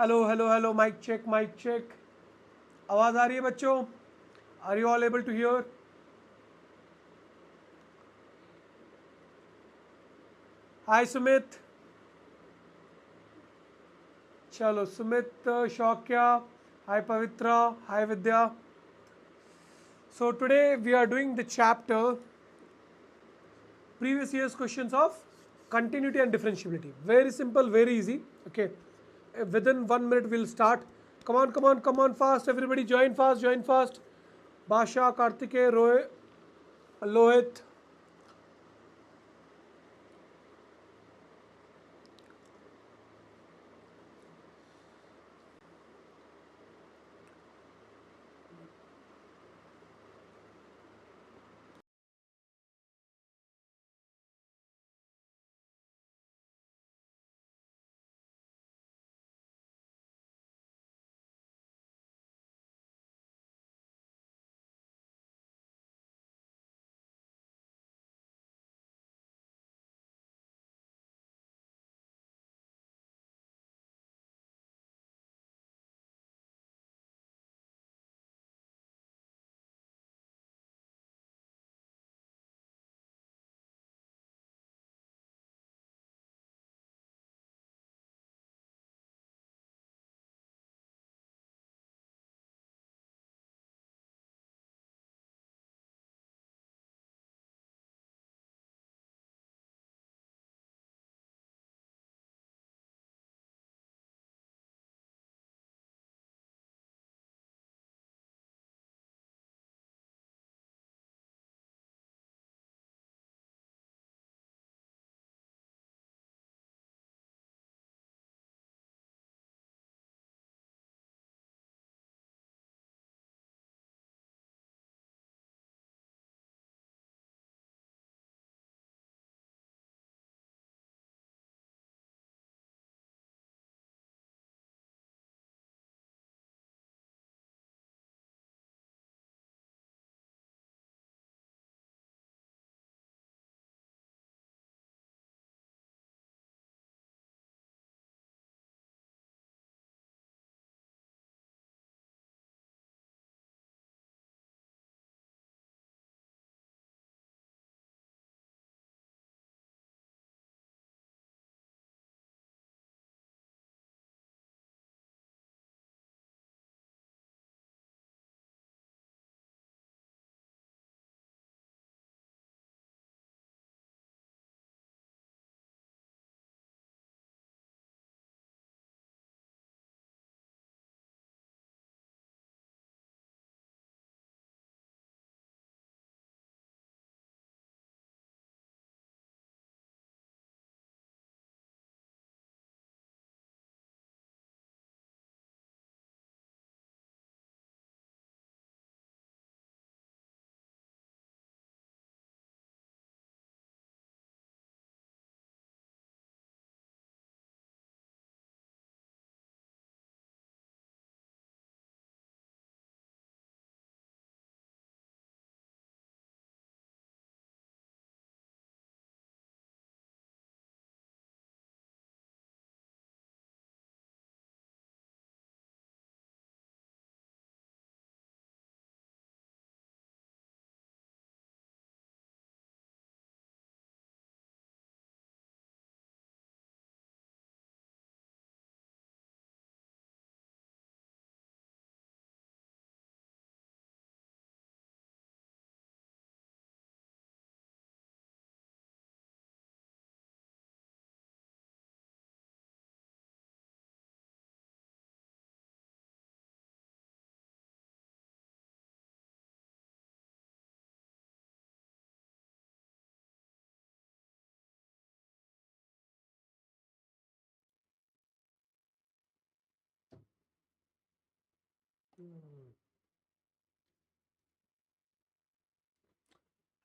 Hello hello hello, mike check mike check. आवाज़ आ रही है बच्चों? Are you all able to hear? Hi Sumit. चलो Sumit, Shaukya, hi Pavitra, hi Vidya. So today we are doing the chapter previous year's questions of continuity and differentiability. Very simple, very easy. Okay, within 1 minute we'll start. Come on, come on, come on, fast! Everybody, join fast, join fast. Basha, Kartike, Roy, Lohit.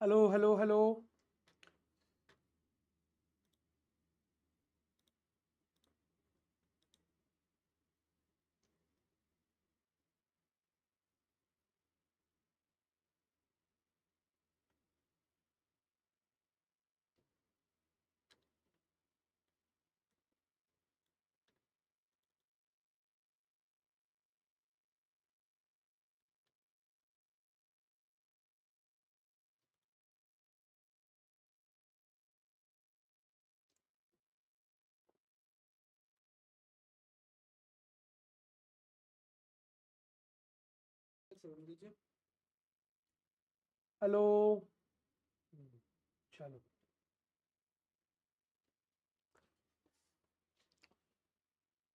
Hello, hello, hello. Hello चलो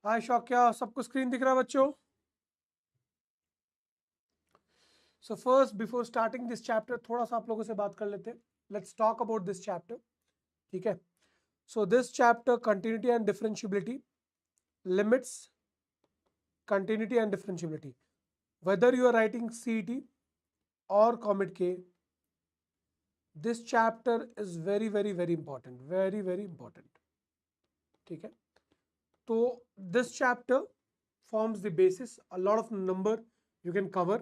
हाय शौक, क्या सबको screen दिख रहा है बच्चों? So first before starting this chapter थोड़ा सा आप लोगों से बात कर लेते हैं. Let's talk about this chapter. ठीक है. So this chapter continuity and differentiability, limits, continuity and differentiability. Whether you are writing CET or Comedk, this chapter is very very very important, very very important. ठीक है. तो this chapter forms the basis. A lot of number you can cover.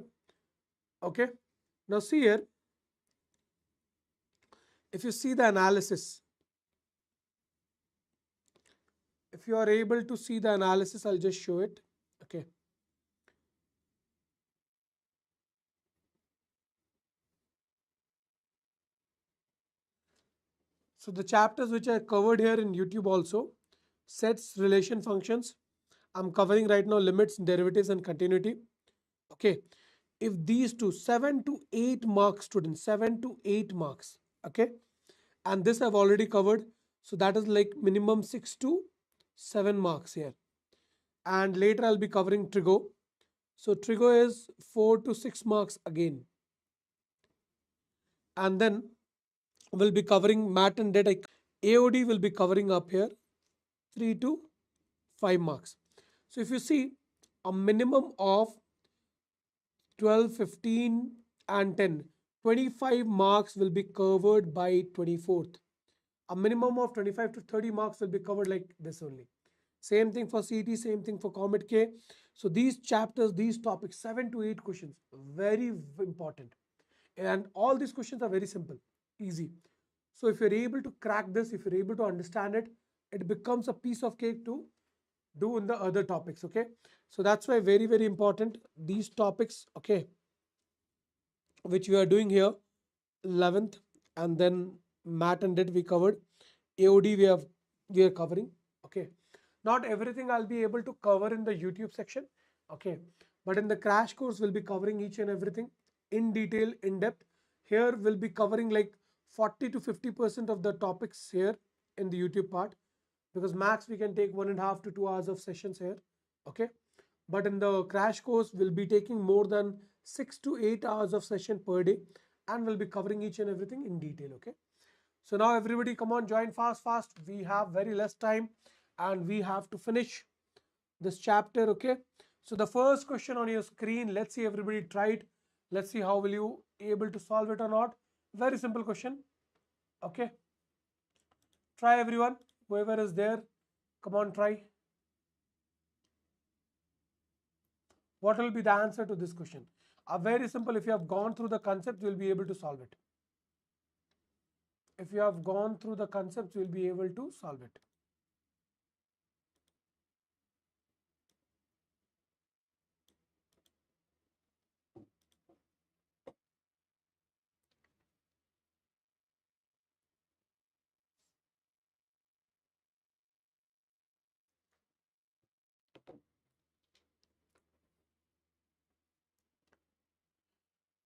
Okay. Now see here. If you see the analysis, if you are able to see the analysis, I'll just show it. Okay. So the chapters which I covered here in YouTube also, sets, relation functions. I'm covering right now limits, derivatives and continuity. Okay. If these two, 7 to 8 marks students, 7 to 8 marks. Okay. And this I've already covered. So that is like minimum 6 to 7 marks here. And later I'll be covering trigo. So trigo is 4 to 6 marks again. And then we'll be covering mat and det. AOD will be covering up here 3 to 5 marks. So if you see, a minimum of 12, 15 and 10, 25 marks will be covered by 24th. A minimum of 25 to 30 marks will be covered like this only. Same thing for CET, same thing for Comedk. So these chapters, these topics, 7 to 8 questions, very important. And all these questions are very simple, easy. So if you're able to crack this, if you're able to understand it, it becomes a piece of cake to do in the other topics. Okay. So that's why very very important these topics. Okay. Which we are doing here, 11th, and then mat and det we covered. AOD we are covering. Okay. Not everything I'll be able to cover in the YouTube section. Okay. But in the crash course, we'll be covering each and everything in detail, in depth. Here we'll be covering like 40 to 50% of the topics here in the YouTube part, because max we can take 1.5 to 2 hours of sessions here. Okay. But in the crash course, we'll be taking more than 6 to 8 hours of session per day, and we'll be covering each and everything in detail. Okay. So now everybody come on, join fast. We have very less time and we have to finish this chapter. Okay. So the first question on your screen, let's see everybody try it. Let's see how will you able to solve it or not. Very simple question. Okay. Try everyone, whoever is there, come on, try. What will be the answer to this question? Very simple. If you have gone through the concept, you will be able to solve it. If you have gone through the concepts, you will be able to solve it.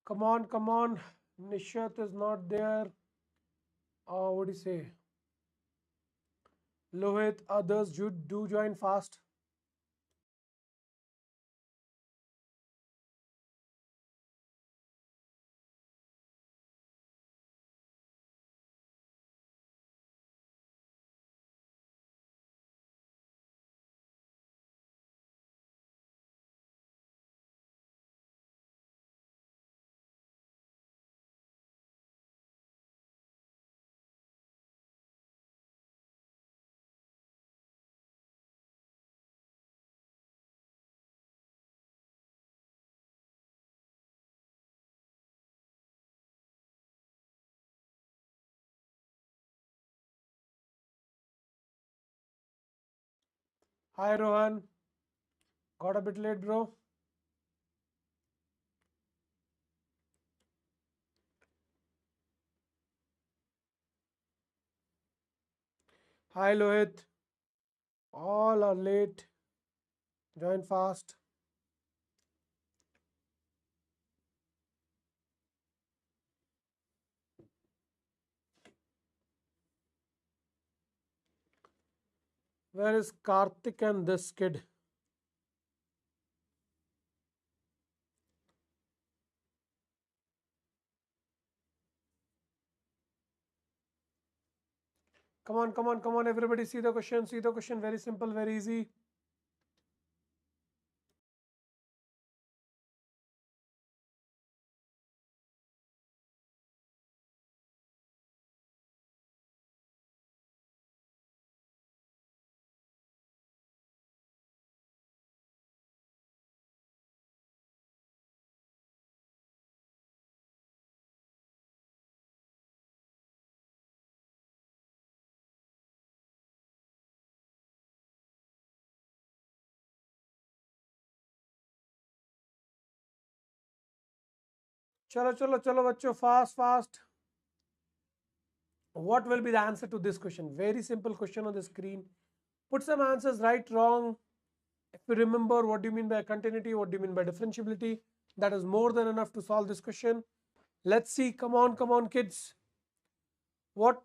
Come on, come on. Nishat is not there. What do you say? Lohit, others, you do join fast. Hi Rohan. Got a bit late, bro. Hi Lohit. All are late. Join fast. Where is Karthik and this kid? Come on, come on, come on, everybody, see the question, see the question. Very simple, very easy. Chalo, chalo, chalo, bachcho, fast, fast. What will be the answer to this question? Very simple question on the screen. Put some answers right, wrong. If you remember, what do you mean by continuity? What do you mean by differentiability? That is more than enough to solve this question. Let's see. Come on, kids. What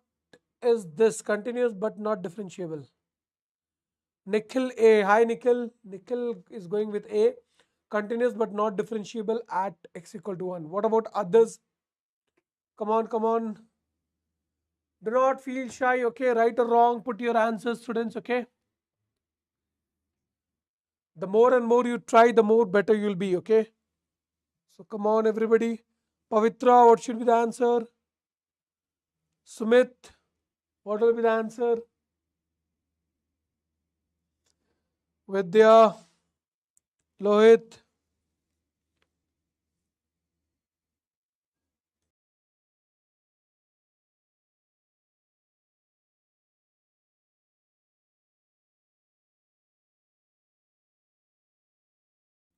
is this? Continuous but not differentiable. Nikhil A. Hi, Nikhil. Nikhil is going with A. Continuous but not differentiable at x equal to 1. What about others? Come on, come on. Do not feel shy, okay? Right or wrong, put your answers, students, okay? The more and more you try, the more better you'll be, okay? So come on, everybody. Pavitra, what should be the answer? Sumit, what will be the answer? Vidya, Lohit.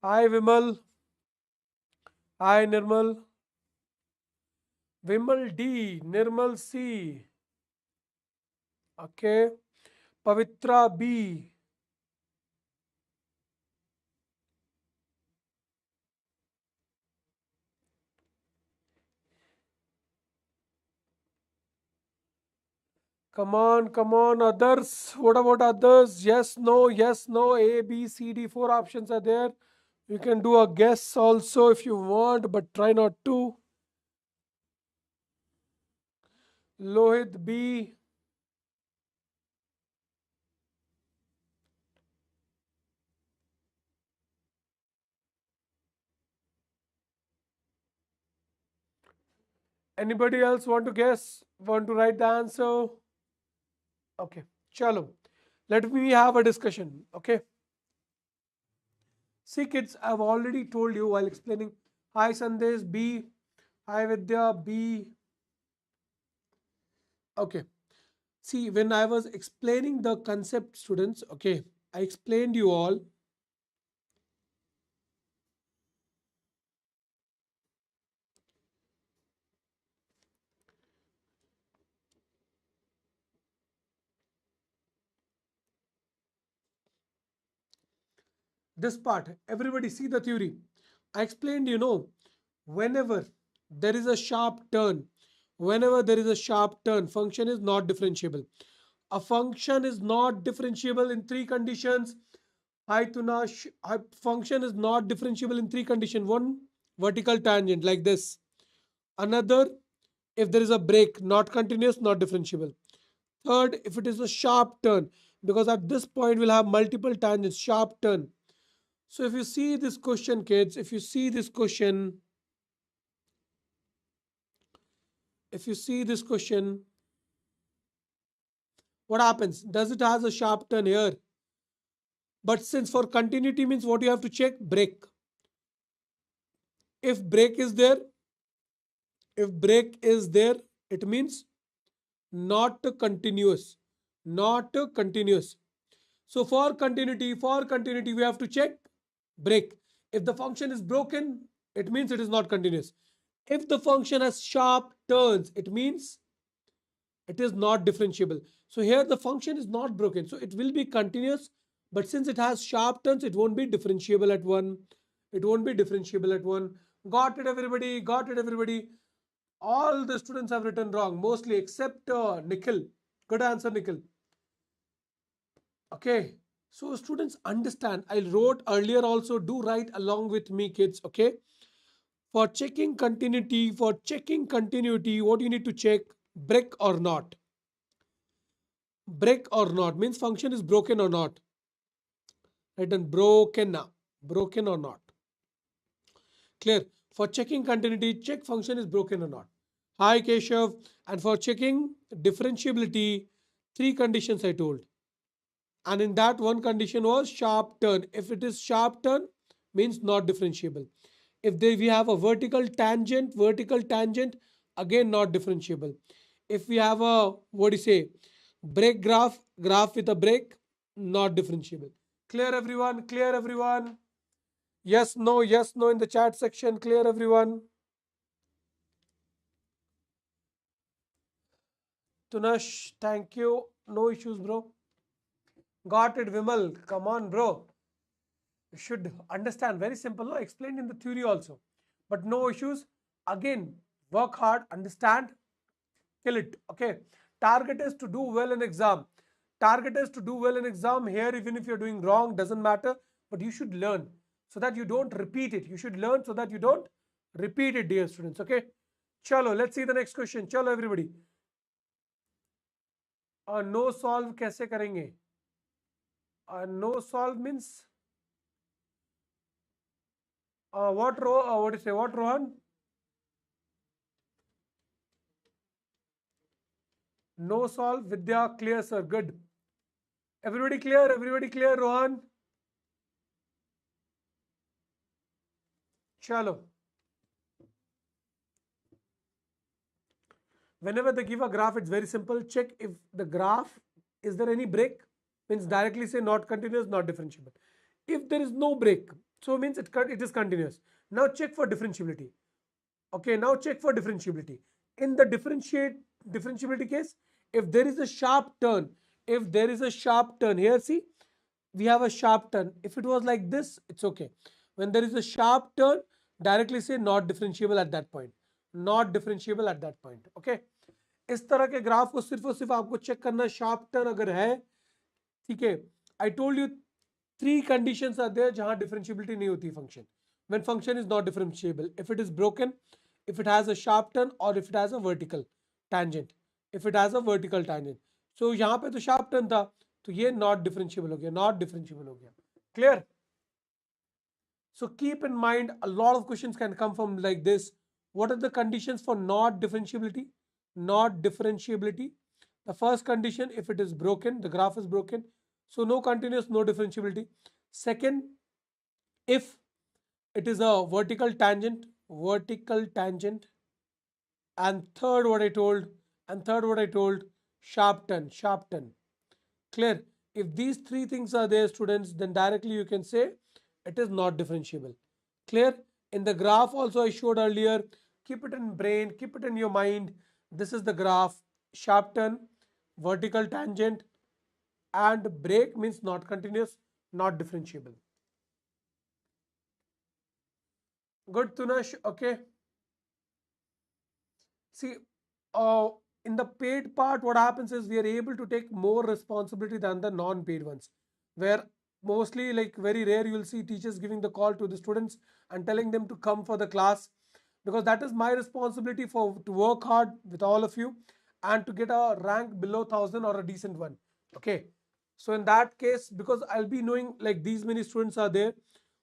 Hi, Vimal. Hi, Nirmal. Vimal D. Nirmal C. Okay. Pavitra B. Come on, others. What about others? Yes, no, yes, no. A, B, C, D. 4 options are there. You can do a guess also if you want, but try not to. Lohit B. Anybody else want to guess? Want to write the answer? Okay, chalo. Let me have a discussion. Okay. See, kids, I've already told you while explaining. Hi, Sandesh B. Hi, Vidya B. Okay. See, when I was explaining the concept, students, okay, I explained you all. This part, everybody see the theory. I explained, whenever there is a sharp turn, function is not differentiable. A function is not differentiable in 3 conditions. Hi Tunash, function is not differentiable in 3 conditions. One, vertical tangent like this. Another, if there is a break, not continuous, not differentiable. Third, if it is a sharp turn, because at this point we'll have multiple tangents, sharp turn. So if you see this question, kids, if you see this question, what happens? Does it has a sharp turn here? But since for continuity means what you have to check? Break. If break is there, it means not continuous. Not continuous. So for continuity, we have to check break. If the function is broken, it means it is not continuous. If the function has sharp turns, it means it is not differentiable. So here the function is not broken. So it will be continuous, but since it has sharp turns, it won't be differentiable at 1. Got it, everybody? Got it, everybody? All the students have written wrong, mostly except Nikhil. Good answer, Nikhil. Okay, so students understand. I wrote earlier also, do write along with me, kids. Okay, for checking continuity, what you need to check, break or not. Break or not means function is broken or not. Written broken or not. Clear. For checking continuity, check function is broken or not. Hi Keshav. And for checking differentiability, three conditions I told. And in that one condition was sharp turn. If it is sharp turn, means not differentiable. If we have a vertical tangent, again not differentiable. If we have a, what do you say, break graph with a break, not differentiable. Clear everyone? Clear everyone? Yes, no in the chat section. Clear everyone? Tunash, thank you. No issues, bro. Got it, Vimal. Come on, bro. You should understand. Very simple. No? Explained in the theory also. But no issues. Again, work hard, understand, kill it. Okay. Target is to do well in exam. Target is to do well in exam. Here, even if you're doing wrong, doesn't matter. But you should learn so that you don't repeat it. You should learn so that you don't repeat it, dear students. Okay. Chalo, let's see the next question. Chalo, everybody. No solve कैसे करेंगे? No solve means what row? What do you say? What Rohan? No solve. Vidya clear, sir. Good. Everybody clear? Everybody clear, Rohan? Chalo. Whenever they give a graph, it's very simple. Check if the graph, is there any break? Means directly say not continuous, not differentiable. If there is no break, so means it is continuous. Now check for differentiability. Okay, now check for differentiability. In the differentiability case, if there is a sharp turn, here see, we have a sharp turn. If it was like this, it's okay. When there is a sharp turn, directly say not differentiable at that point. Not differentiable at that point. Okay. इस तरह के graph को सिर्फ और सिर्फ आपको check करना, sharp turn अगर है, ठीक है. I told you three conditions are there जहां differentiability नहीं होती function. When function is not differentiable, if it is broken, if it has a sharp turn, or if it has a vertical tangent. If it has a vertical tangent. So यहाँ पे तो sharp turn था, तो ये not differentiable हो गया, not differentiable हो गया. Clear? So keep in mind, a lot of questions can come from like this. What are the conditions for not differentiability? Not differentiability. The first condition, if it is broken, the graph is broken. So no continuous, no differentiability. Second, if it is a vertical tangent. And third, what I told, sharp turn. Clear? If these three things are there, students, then directly you can say it is not differentiable. Clear? In the graph also I showed earlier, keep it in brain, keep it in your mind. This is the graph, sharp turn, vertical tangent, and break means not continuous, not differentiable. Good, Tunash. Okay. See, in the paid part, what happens is we are able to take more responsibility than the non-paid ones, where mostly, like very rare, you will see teachers giving the call to the students and telling them to come for the class, because that is my responsibility to work hard with all of you and to get a rank below 1000 or a decent one. Okay. So in that case, because I'll be knowing like these many students are there,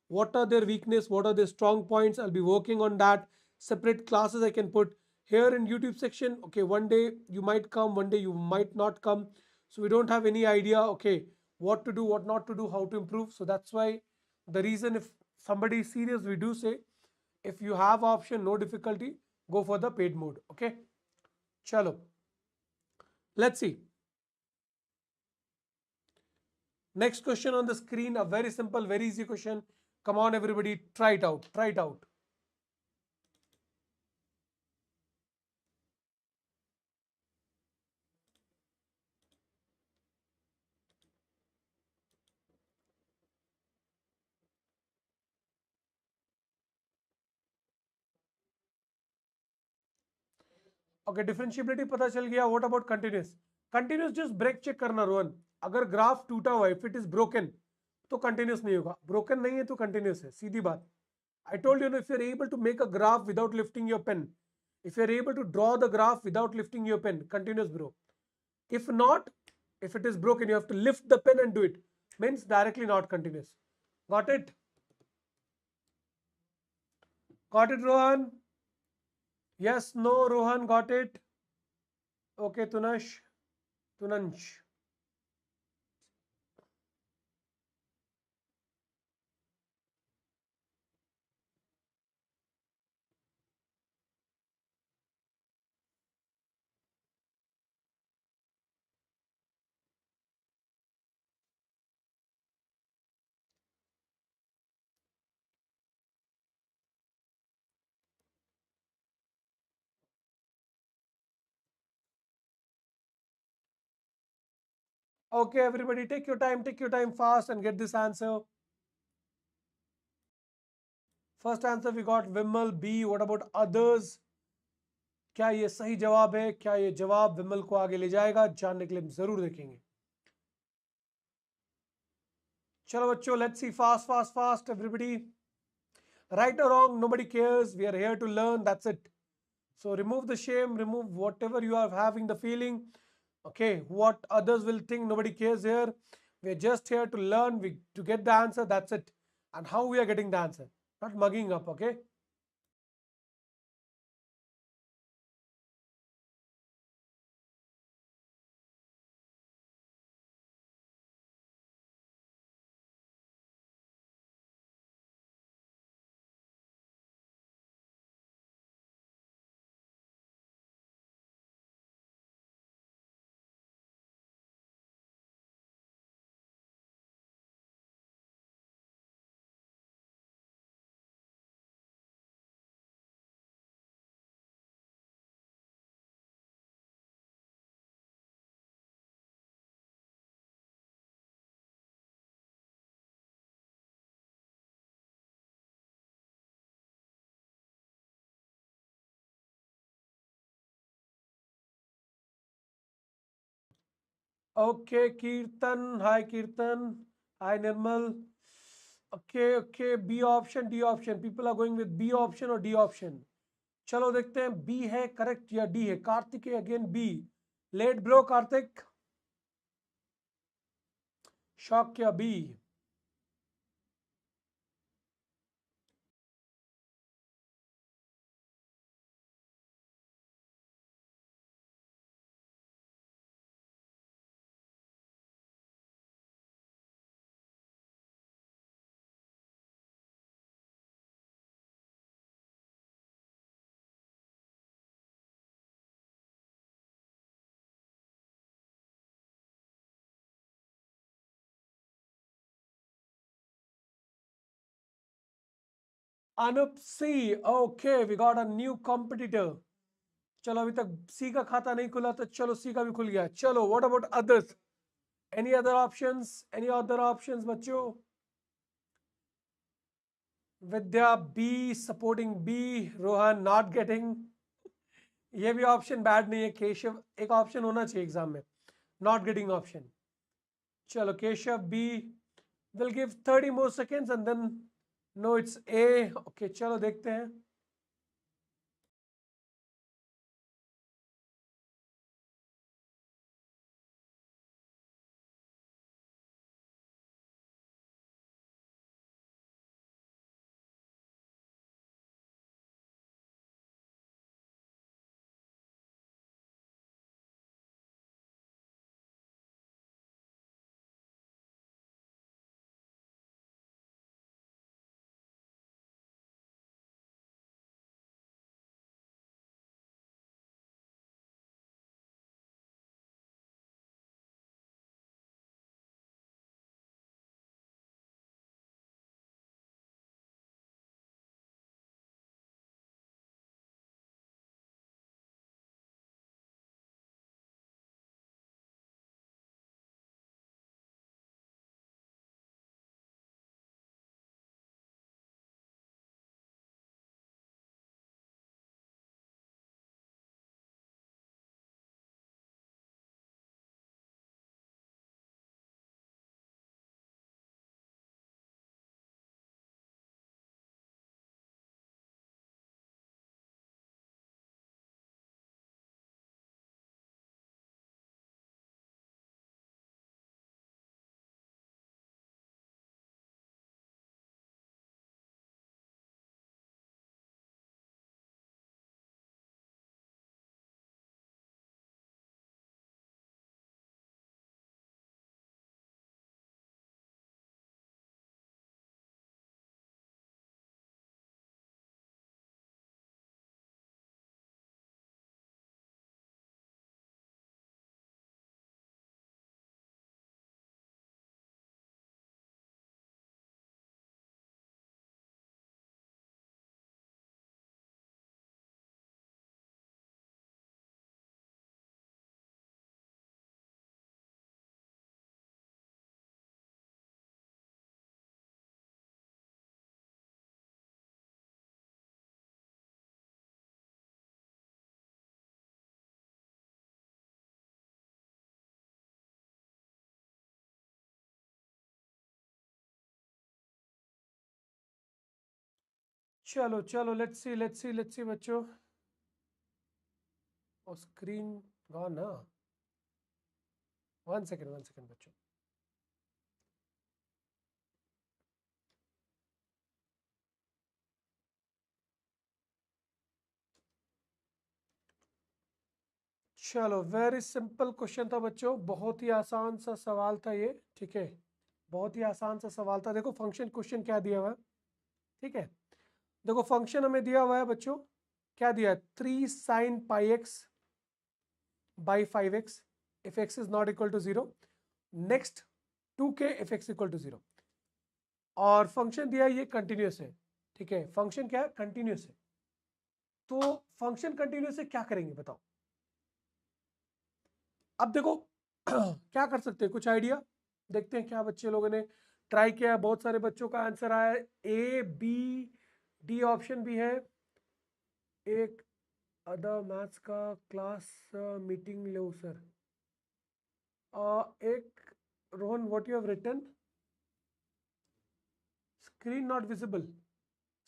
what are their weakness, what are their strong points, I'll be working on that. Separate classes I can put here in YouTube section. Okay, one day you might come, one day you might not come. So we don't have any idea, okay, what to do, what not to do, how to improve. So that's why the reason, if somebody is serious, we do say, if you have option, no difficulty, go for the paid mode. Okay. Chalo. Let's see. Next question on the screen, a very simple, very easy question. Come on, everybody, try it out. Try it out. Okay, differentiability पता चल गया. What about continuous? Continuous just break check करना, रोहन. अगर graph टूटा हुआ है, if it is broken तो continuous नहीं होगा, ब्रोकन नहीं है तो कंटिन्यूस है, सीधी बात. I told you, if you're able to make a graph without lifting your pen, if you're able to draw the graph without lifting your pen, continuous bro. If not, if it is broken, you have to lift the pen and do it. Means directly not continuous. Got it? Got it, Rohan? Yes, no, Rohan, got it? Okay, Tunash, Tunansh. Okay, everybody, take your time fast and get this answer. First answer we got Vimal B. What about others? क्या ये सही जवाब है? क्या ये जवाब विमल को आगे ले जाएगा? जानने के लिए हम जरूर देखेंगे. चलो बच्चों, let's see fast, everybody. Right or wrong, nobody cares. We are here to learn. That's it. So remove the shame, remove whatever you are having the feeling. Okay, what others will think, nobody cares here. We're just here to learn, to get the answer. That's it. And how we are getting the answer, not mugging up. Okay. Okay, Kirtan. Hi, Kirtan. Hi, Nirmal. Okay. B option, D option. People are going with B option or D option. चलो देखते हैं B है correct या D है. Karthik again B. Late bro Karthik. शॉक क्या B? Anup C. Okay, we got a new competitor. चलो अभी तक C का खाता नहीं खुला तो चलो C का भी खुल गया. चलो what about others? Any other options? Any other options बच्चों? विद्या B supporting B. Rohan not getting. ये भी ऑप्शन बैड नहीं है. केशव एक ऑप्शन होना चाहिए एग्जाम में. Not getting option. चलो Keshav B. We'll give 30 more seconds and then no, it's A. Okay, चलो देखते हैं. चलो चलो, लेट्स सी बच्चों। और स्क्रीन गॉन ना। 1 सेकेंड बच्चों। चलो, वेरी सिंपल क्वेश्चन था बच्चों, बहुत ही आसान सा सवाल था ये, ठीक है। बहुत ही आसान सा सवाल था। देखो फंक्शन क्वेश्चन क्या दिया हुआ है, ठीक है। देखो फंक्शन हमें दिया हुआ है बच्चों, क्या दिया है, 3 sin pi x by 5x if x is not equal to 0, next 2k if x equal to 0। और फंक्शन दिया है ये कंटिन्यूस है, ठीक है। फंक्शन क्या है, कंटिन्यूस है। तो फंक्शन कंटिन्यूस है, क्या करेंगे बताओ। अब देखो क्या कर सकते हैं, कुछ आइडिया देखते हैं क्या बच्चे लोगों ने ट्राई किया है। बहुत सारे बच्चों का आंसर आया है ए बी डी ऑप्शन भी है। एक अदर मैथ्स का क्लास मीटिंग लो सर। एक Rohan, what you have written, screen not visible.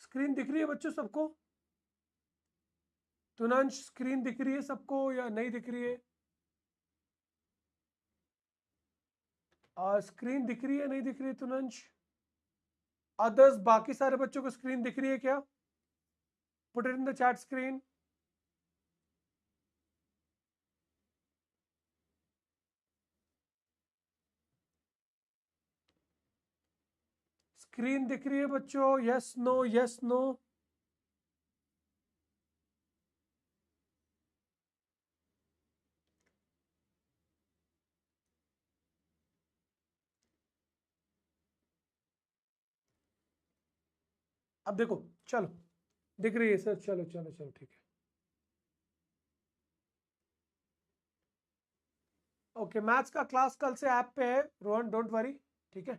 Screen दिख रही है बच्चों सबको? तुनंश स्क्रीन दिख रही है सबको या नहीं दिख रही है? स्क्रीन दिख रही है नहीं दिख रही है तुनंश? अदर्स बाकी सारे बच्चों को स्क्रीन दिख रही है क्या? Put it in the chat screen. Screen दिख रही है बच्चों? Yes no yes no. अब देखो, चलो दिख रही है सर, चलो चलो चलो ठीक है। ओके, मैथ्स का क्लास कल से ऐप पे है रोहन, डोंट वरी, ठीक है।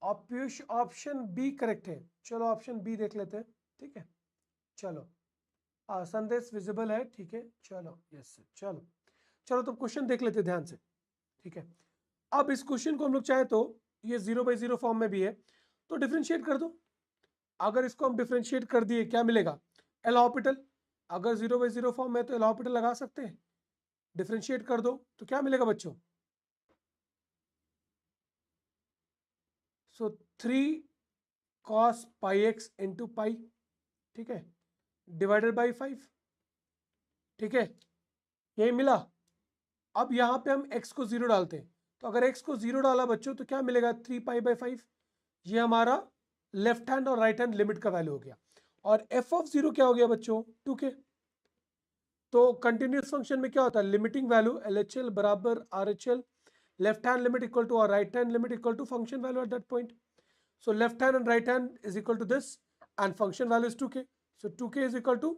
और पीयूष ऑप्शन बी करेक्ट है, चलो ऑप्शन बी देख लेते हैं, ठीक है। चलो संदेश विजिबल है, ठीक है, चलो यस सर, चलो चलो तो क्वेश्चन देख लेते हैं ध्यान से, ठीक है। अब इस क्वेश्चन को हम लोग चाहे तो ये 0/0 फॉर्म में भी है, तो डिफ्रेंशिएट कर दो। अगर इसको हम डिफ्रेंशिएट कर दिए क्या मिलेगा, एल हॉस्पिटल। अगर 0/0 फॉर्म में तो एल हॉस्पिटल लगा सकते हैं। डिफ्रेंशिएट कर दो तो क्या मिलेगा बच्चों, सो 3 cos पाई एक्स इंटू पाई, ठीक है, डिवाइडेड बाई 5, ठीक है, यही मिला। अब यहाँ पे हम x को 0 डालते हैं, तो अगर x को 0 डाला बच्चों तो क्या मिलेगा, 3π/5। ये हमारा लेफ्ट हैंड और राइट हैंड लिमिट का वैल्यू हो गया। और f ऑफ 0 क्या हो गया बच्चों, 2k। तो कंटिन्यूस फंक्शन में क्या होता है, लिमिटिंग वैल्यू LHL बराबर RHL, left hand limit equal to और right hand limit equal to function value at that point. So left hand and right hand is equal to this and function value is 2k. So 2k is equal to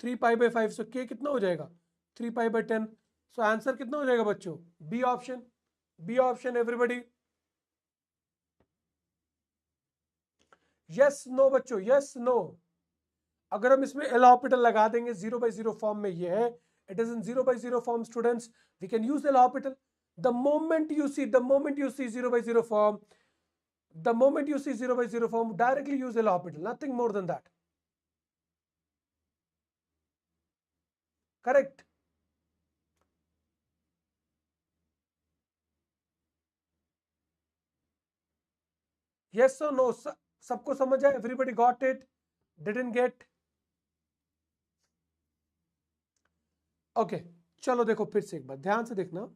3π/5. So k कितना हो जाएगा, 3π/10. So answer कितना हो जाएगा बच्चों, B option. B option everybody, yes no बच्चों, yes no. अगर हम इसमें एल हॉस्पिटल लगा देंगे 0/0 फॉर्म में, ये है it is in 0/0 form students, we can use L'Hospital. The moment you see 0/0 form, the moment you see 0/0 form, directly use L orbital, nothing more than that. Correct? Yes or no? सबको समझ आया? Everybody got it? Didn't get? Okay, चलो देखो फिर से एक बार ध्यान से देखना।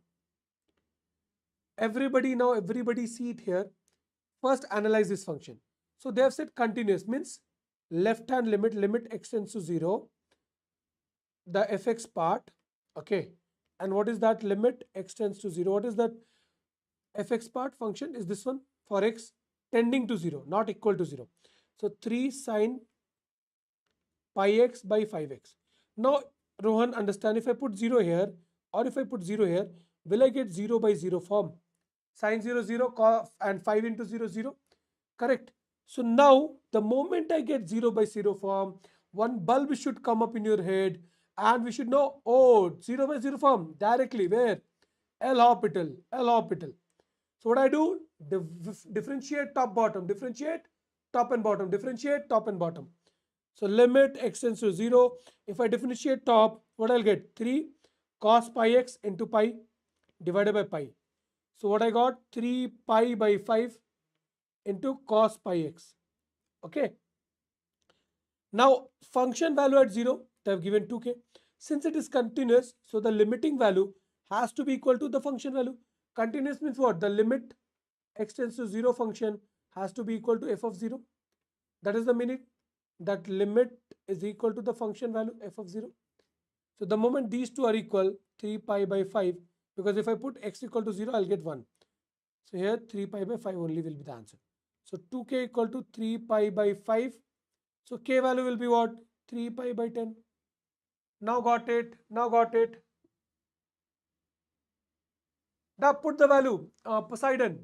Everybody see it here. First analyze this function. So they have said continuous means left hand limit x tends to 0, the fx part, okay. And what is that limit x tends to 0? What is that fx part function? Is this one for x tending to 0, not equal to 0. So 3 sin pi x by 5x. Now Rohan, understand, if I put 0 here or if I put 0 here, will I get 0/0 form? Sin 0 0 and 5 into 0 0, correct. So now the moment I get 0/0 form, one bulb should come up in your head and we should know, oh, 0/0 form directly where, L orbital, L orbital. So what I do, differentiate top bottom, differentiate top and bottom. Differentiate top and bottom. So limit x tends to 0. If I differentiate top, what I'll get? 3 cos pi x into pi divided by pi. So what I got? 3 pi by 5 into cos pi x. Okay. Now function value at 0, they have given 2k. Since it is continuous, so the limiting value has to be equal to the function value. Continuous means what? The limit x tends to 0 function has to be equal to f of 0. That is the meaning. That limit is equal to the function value f of 0. So the moment these two are equal, 3 pi by 5, because if I put x equal to 0, I'll get 1. So here 3 pi by 5 only will be the answer. So 2k equal to 3 pi by 5. So k value will be what? 3 pi by 10. Now got it. Now got it. Now put the value, Poseidon.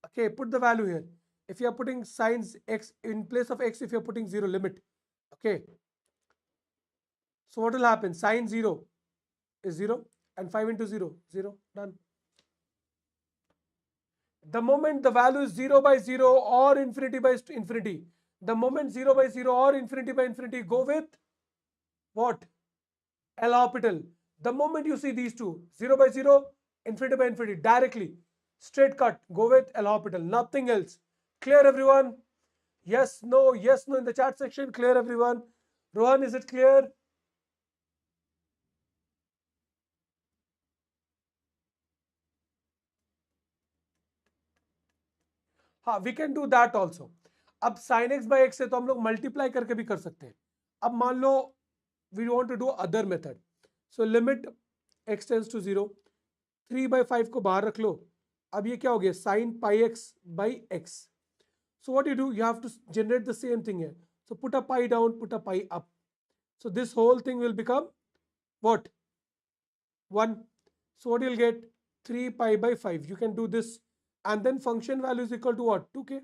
Okay, put the value here. If you are putting signs x in place of x, if you are putting 0 limit. Okay. So what will happen? Sin 0 is 0 and 5 into 0, 0, done. The moment the value is 0 by 0 or infinity by infinity, the moment 0 by 0 or infinity by infinity, go with what? L'Hopital. The moment you see these two, 0 by 0, infinity by infinity, directly, straight cut, go with L'Hopital, nothing else. Clear everyone? Yes, no in the chat section. Clear everyone? Rohan, is it clear? हाँ, we can do that also. अब sin x by x से तो हम लोग multiply करके भी कर सकते हैं. अब मान लो we want to do other method. So limit x tends to 0. 3 by 5 को बाहर रख लो. अब ये क्या हो गया? Sin pi x by x. So what you do? You have to generate the same thing here. So put a pi down, put a pi up. So this whole thing will become what? 1. So what you'll get? 3 pi by 5. You can do this. And then function value is equal to what? 2k.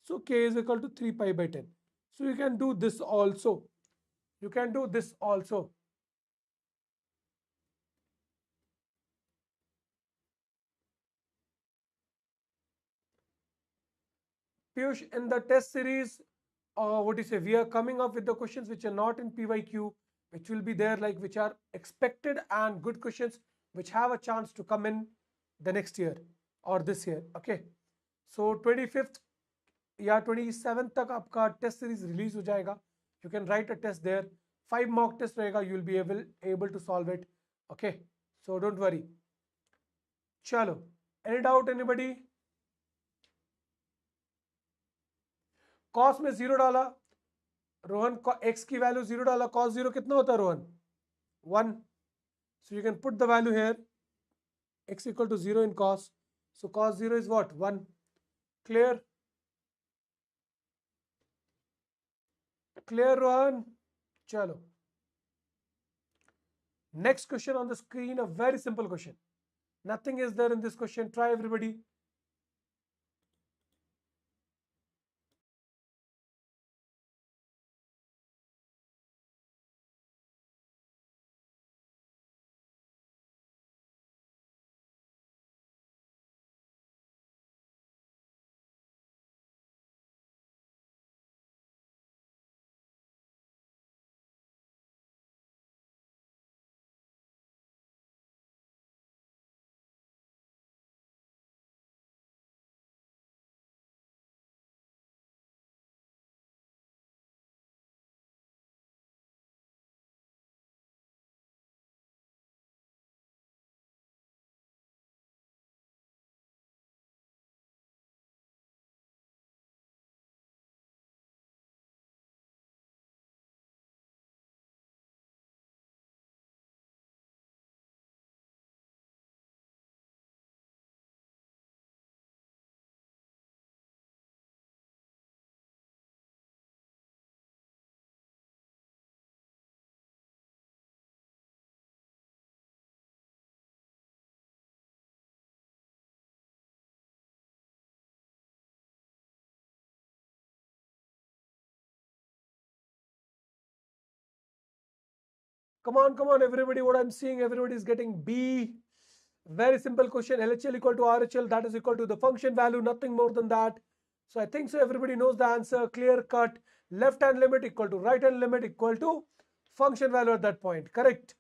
So k is equal to 3 pi by 10. So you can do this also. You can do this also. Piyush, in the test series, what do you say? We are coming up with the questions which are not in PYQ, which will be there, like which are expected and good questions, which have a chance to come in the next year or this year. Okay. So 25th या 27th तक आपका test series release हो जाएगा. You can write a test there. 5 mock test रहेगा. You will be able to solve it. Okay. So don't worry. चलो. Any doubt anybody? Cos में 0 डाला. Rohan x की वैल्यू 0 डाला. Cos 0 कितना होता है Rohan? 1. So you can put the value here. X equal to 0 in cos. So cos 0 is what? 1. Clear? Clear, Rohan? Chalo. Next question on the screen, a very simple question. Nothing is there in this question. Try everybody. Come on, everybody. What I'm seeing, everybody is getting B. Very simple question. LHL equal to RHL. That is equal to the function value. Nothing more than that. So I think so everybody knows the answer, clear cut. Left hand limit equal to right hand limit equal to function value at that point, correct?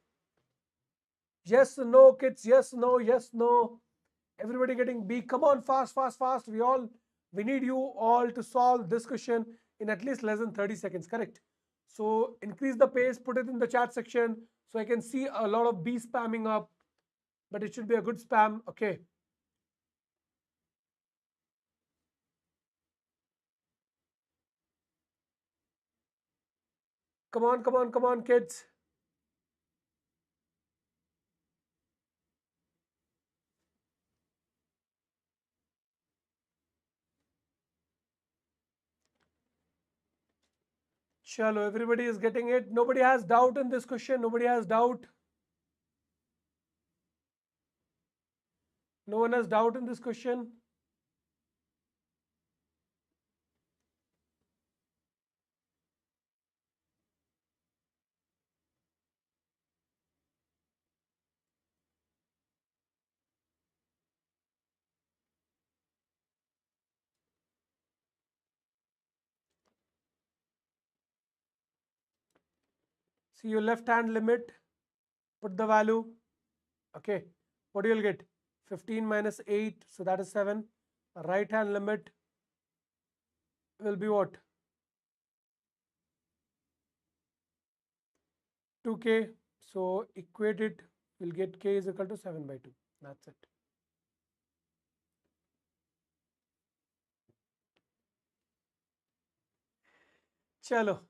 Yes, no, kids, yes, no, yes, no. Everybody getting B. Come on, fast, fast, fast. We need you all to solve this question in at least less than 30 seconds, correct? So increase the pace, put it in the chat section so I can see a lot of B spamming up, but it should be a good spam, okay? Come on, come on, come on, kids. Chalo, everybody is getting it. Nobody has doubt in this question. Nobody has doubt. No one has doubt in this question. See your left hand limit, put the value, okay. What do you'll get? 15 minus 8, so that is 7. Right hand limit will be what? 2k. So equate it, you'll get k is equal to 7 by 2. That's it. Chalo.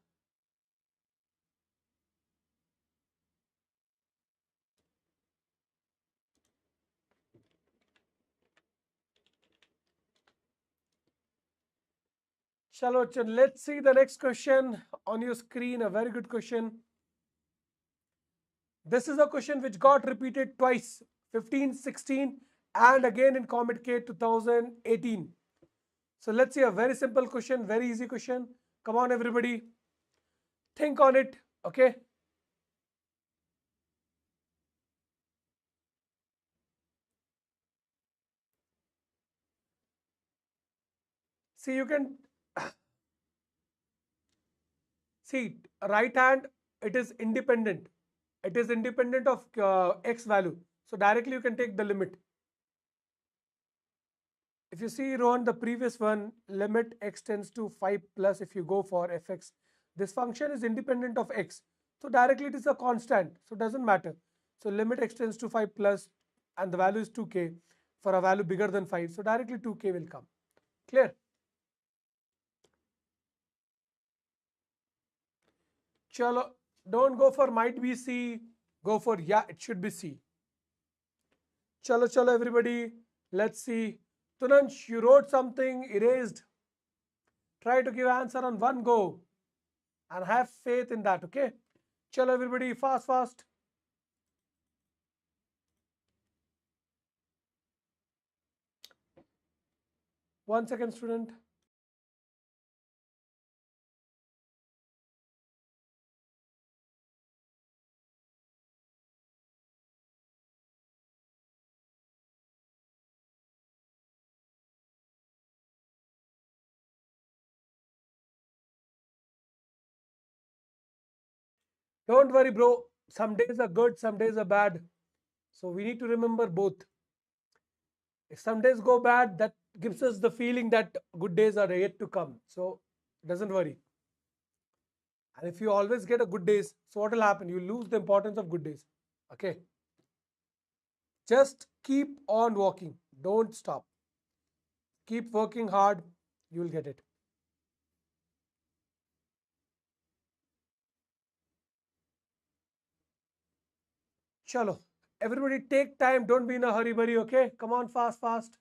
Chalo, let's see the next question on your screen. A very good question. This is a question which got repeated twice, 15, 16, and again in Comedk 2018. So let's see a very simple question, very easy question. Come on, everybody. Think on it, okay? See, you can see right hand, it is independent. It is independent of x value. So directly you can take the limit. If you see, Rohan, the previous one, limit x tends to 5 plus if you go for fx. This function is independent of x. So directly it is a constant. So it doesn't matter. So limit x tends to 5 plus and the value is 2k for a value bigger than 5. So directly 2k will come. Clear? Chalo, don't go for might be C. Go for yeah, it should be C. Chalo, chalo, everybody. Let's see. Tunansh, you wrote something, erased. Try to give answer on one go and have faith in that, okay? Chalo, everybody, fast, fast. One second, student. Don't worry, bro. Some days are good, some days are bad. So we need to remember both. If some days go bad, that gives us the feeling that good days are yet to come. So doesn't worry. And if you always get a good days, so what will happen? You lose the importance of good days. Okay. Just keep on walking. Don't stop. Keep working hard. You will get it. Chalo. Everybody take time. Don't be in a hurry, okay? Come on, fast, fast.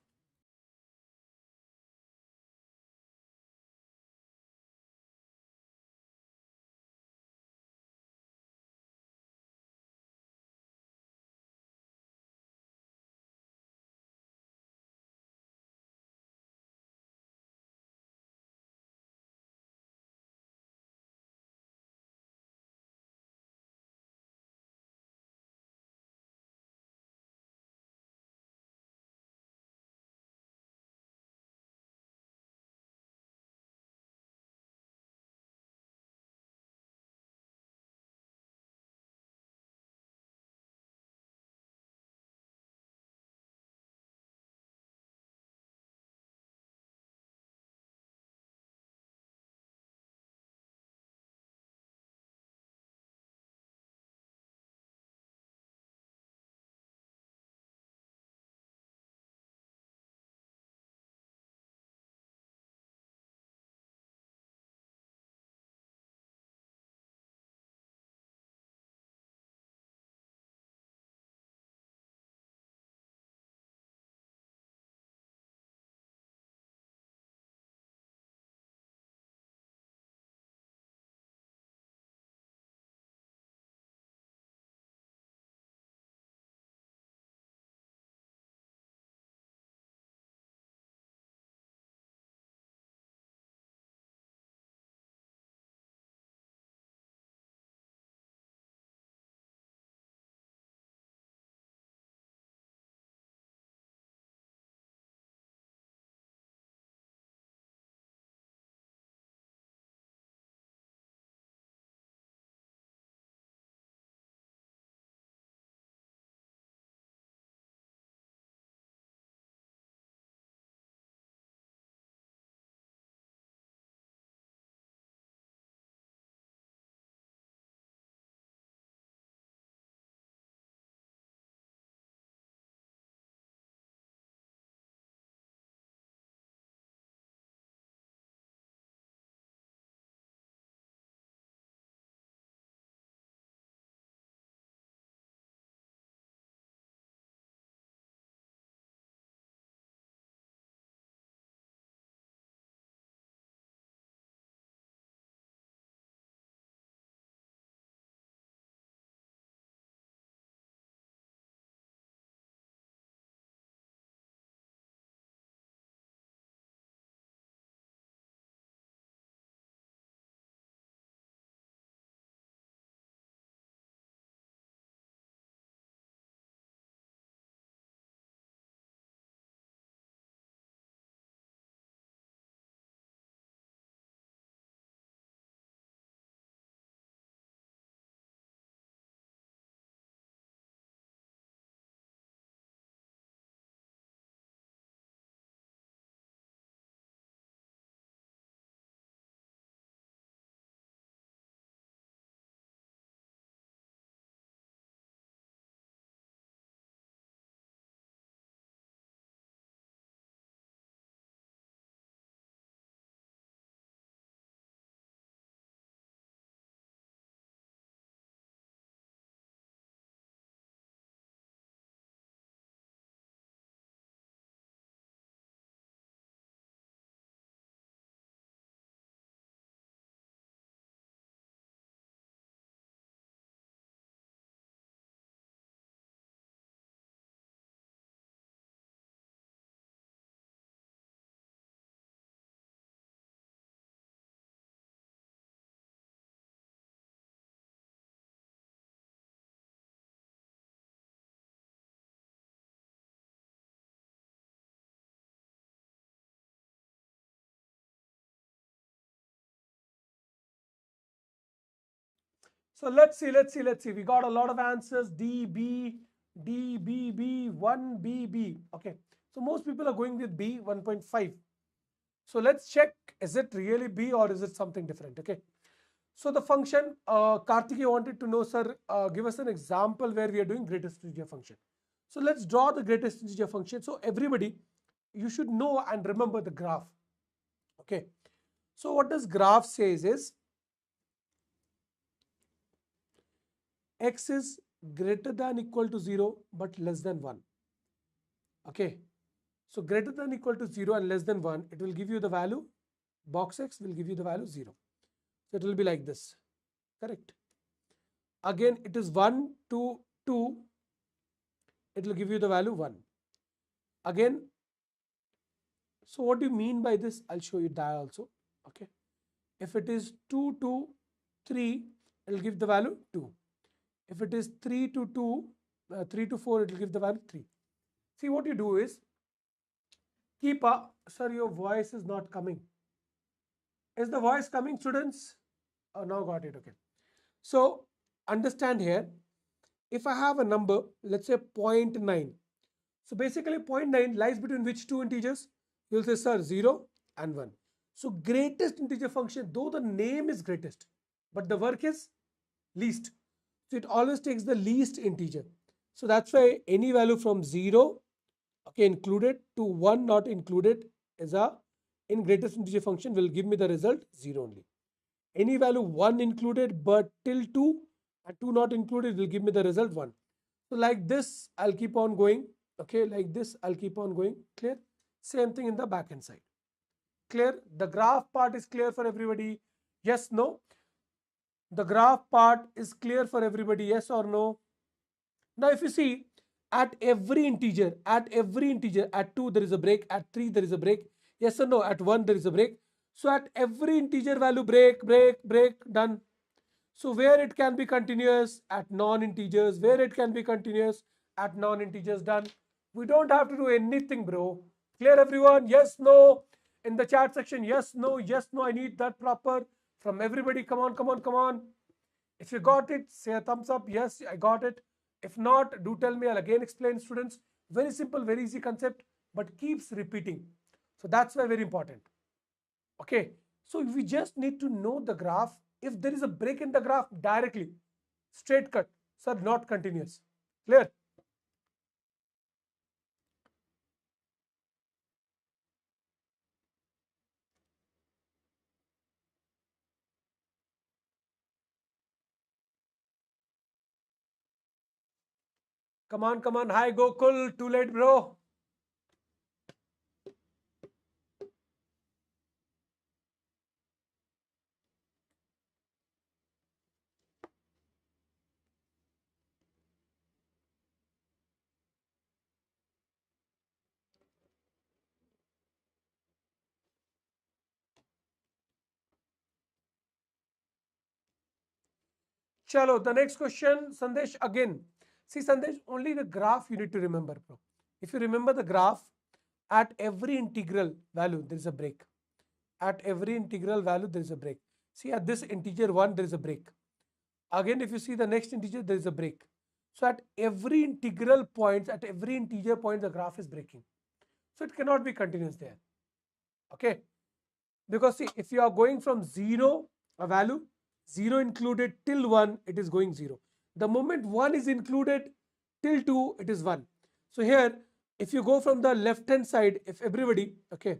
So let's see. We got a lot of answers. D, B, D, B, B, 1, B, B. Okay. So most people are going with B, 1.5. So let's check, is it really B or is it something different? Okay. So the function, Kartiki wanted to know, sir, give us an example where we are doing greatest integer function. So let's draw the greatest integer function. So everybody, you should know and remember the graph. Okay. So what does graph says is, x is greater than equal to 0 but less than 1. Okay. So greater than equal to 0 and less than 1, it will give you the value, box x will give you the value 0. So it will be like this, correct? Again, it is 1 to 2, it will give you the value 1. Again, so what do you mean by this? I'll show you that also. Okay. If it is 2 to 3, it will give the value 2. If it is 3 to 2, 3 to 4, it will give the value 3. See, what you do is, sir, your voice is not coming. Is the voice coming, students? Oh, now got it. Okay. So understand here, if I have a number, let's say 0.9. So basically 0.9 lies between which two integers? You'll say, sir, 0 and 1. So greatest integer function, though the name is greatest, but the work is least. So it always takes the least integer. So that's why any value from 0, okay, included, to 1 not included is a, in greatest integer function will give me the result 0 only. Any value 1 included but till 2 and 2 not included will give me the result 1. So like this, I'll keep on going. Okay, like this, I'll keep on going. Clear? Same thing in the back end side. Clear? The graph part is clear for everybody? Yes, no? The graph part is clear for everybody? Yes or no? Now, if you see, at every integer, at 2 there is a break, at 3 there is a break. Yes or no? At 1 there is a break. So at every integer value, break, done. So where it can be continuous, at non-integers, where it can be continuous, at non-integers, done. We don't have to do anything, bro. Clear, everyone? Yes, no? In the chat section, yes, no, I need that proper from everybody. Come on. If you got it, say a thumbs up. Yes, I got it. If not, do tell me. I'll again explain, students. Very simple, very easy concept, but keeps repeating. So that's why very important. Okay. So we just need to know the graph. If there is a break in the graph, directly, straight cut, sir, not continuous. Clear? Come on. Hi, Gokul. Too late, bro. Chalo, the next question, Sandesh, again. See, Sandesh, only the graph you need to remember, bro. If you remember the graph, at every integral value, there is a break. At every integral value, there is a break. See, at this integer 1, there is a break. Again, if you see the next integer, there is a break. So at every integral point, at every integer point, the graph is breaking. So it cannot be continuous there. Okay. Because see, if you are going from 0, a value, 0 included till 1, it is going 0. The moment 1 is included till 2, it is 1. So here, if you go from the left hand side, if everybody, okay,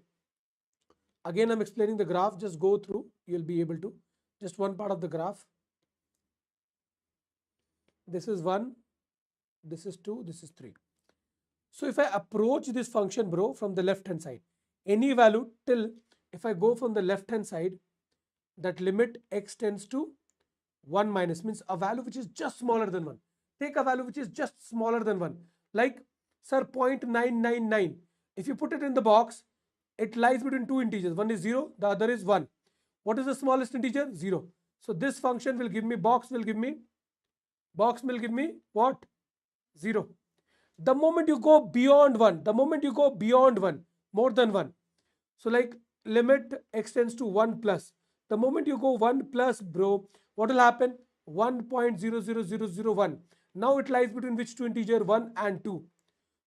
again I'm explaining the graph, just go through, you'll be able to, just one part of the graph. This is 1, this is 2, this is 3. So if I approach this function, bro, from the left hand side, any value till, if I go from the left hand side, that limit x tends to 1 minus, means a value which is just smaller than 1. Take a value which is just smaller than 1. Like, sir, 0.999. If you put it in the box, it lies between two integers. One is 0, the other is 1. What is the smallest integer? 0. So this function will give me, box will give me what? 0. The moment you go beyond 1, more than 1. So like limit x tends to 1 plus. The moment you go 1 plus, bro, what will happen? 1.00001. Now it lies between which two integer? 1 and 2.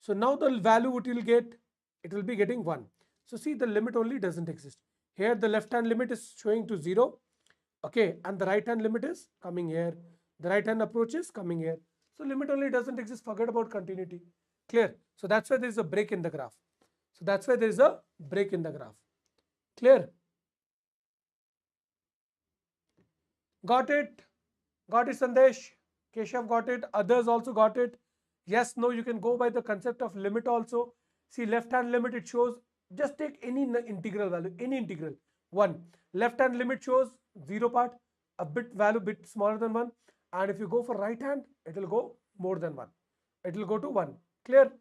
So now the value what you will get, it will be getting 1. So see, the limit only doesn't exist. Here the left hand limit is showing to 0. Okay, and the right hand limit is coming here. The right hand approach is coming here. So limit only doesn't exist. Forget about continuity. Clear? So that's why there is a break in the graph. So that's why there is a break in the graph. Clear? Got it? Got it, Sandesh? Keshav got it. Others also got it. Yes, no, you can go by the concept of limit also. See, left hand limit, it shows, just take any integral value, any integral. 1. Left hand limit shows 0 part, a bit value bit smaller than 1. And if you go for right hand, it will go more than 1. It will go to 1. Clear?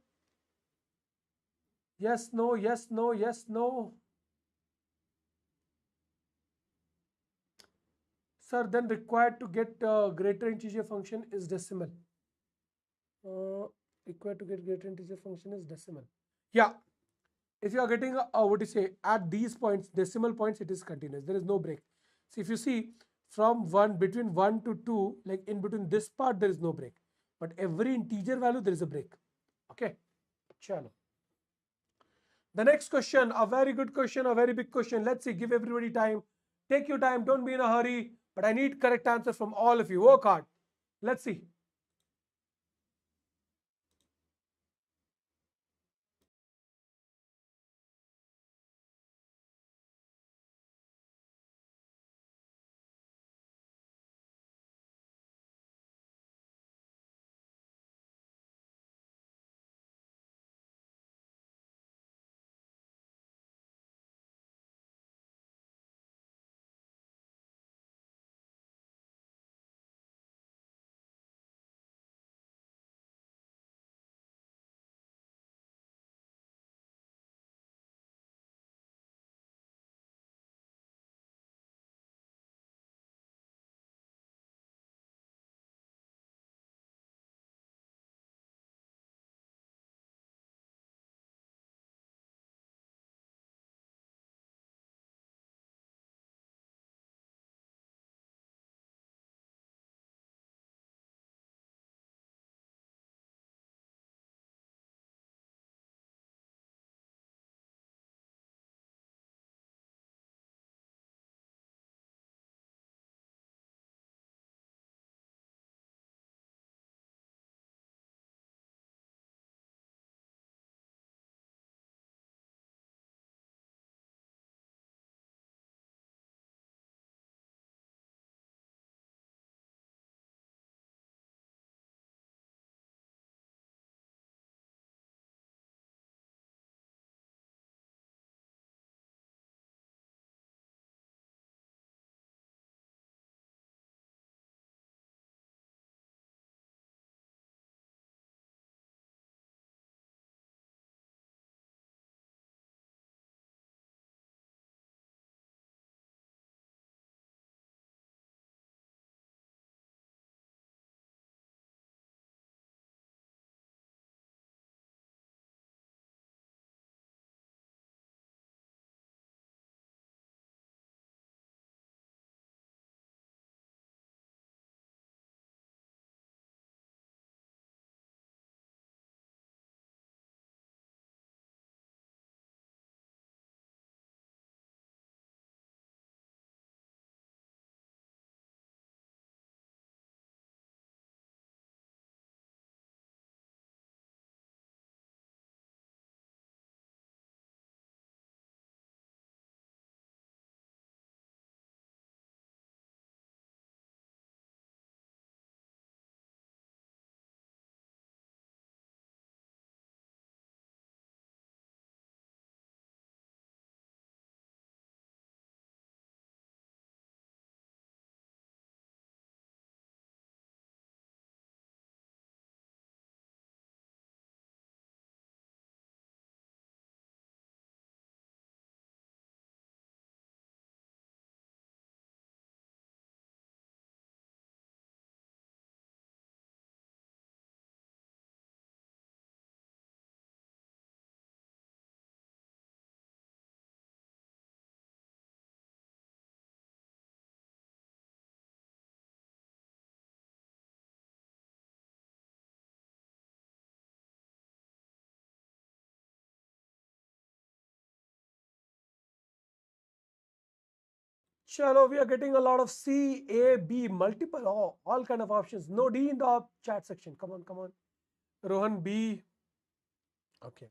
Yes, no, yes, no, yes, no. Sir, then required to get greater integer function is decimal. Required to get greater integer function is decimal. Yeah. If you are getting what do you say, at these points, decimal points, it is continuous. There is no break. So if you see from 1, between 1 to 2, like in between this part, there is no break. But every integer value, there is a break. Okay. Chalo. The next question, a very good question, a very big question. Let's see, give everybody time. Take your time, don't be in a hurry. But I need correct answers from all of you. Work hard. Let's see. Chalo, we are getting a lot of C, A, B, multiple, all kind of options. No D in the chat section. Come on, come on. Rohan B. Okay.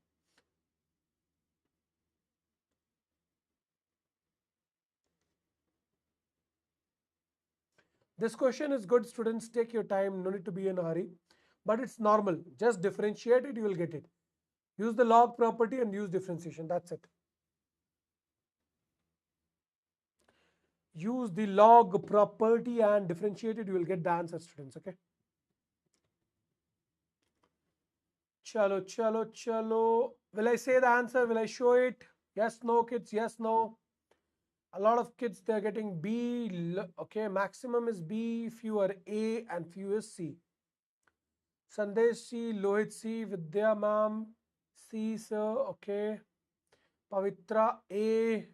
This question is good, students. Take your time. No need to be in a hurry. But it's normal. Just differentiate it, you will get it. Use the log property and use differentiation. That's it. Use the log property and differentiate it. You will get the answer, students. Okay. Chalo, chalo, chalo. Will I say the answer? Will I show it? Yes, no, kids. Yes, no. A lot of kids, they're getting B. Okay, maximum is B, few are A, and few is C. Sandesh C, Lohit C, Vidya ma'am, C sir, okay. Pavitra A.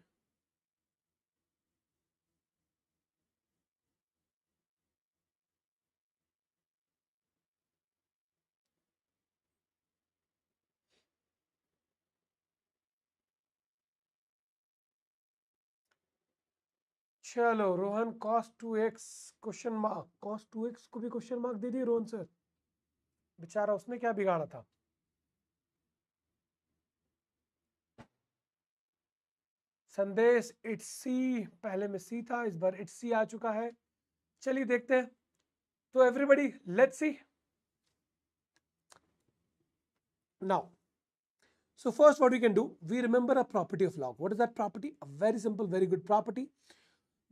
चलो Rohan cos 2x question mark cos 2x को भी question mark दे दिए Rohan sir, बेचारा उसने क्या बिगाड़ा था. संदेश इट्स सी, पहले में सी था, इस बार इट्स सी आ चुका है. चलिए देखते हैं. तो everybody let's see now. So first what we can do, we remember a property of log. What is that property? A very simple, very good property.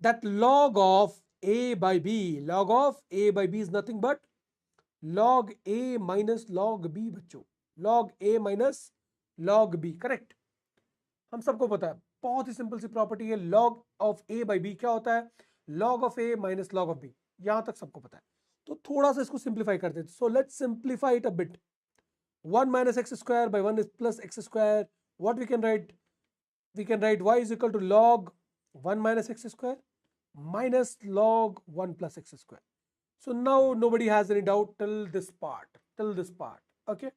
That log of a by b, log of a by b is nothing but log a minus log b बच्चों. log a minus log b, correct? हम सबको पता है, बहुत ही simple सी property है. log of a by b क्या होता है? log of a minus log of b. यहां तक सबको पता है. तो थोड़ा सा इसको सिंप्लीफाई करते हैं. So let's simplify it a bit. 1 minus x square by 1 is plus x square. What we can write? We can write y is equal to log 1 minus x square minus log 1 plus x square. So now nobody has any doubt till this part. Okay.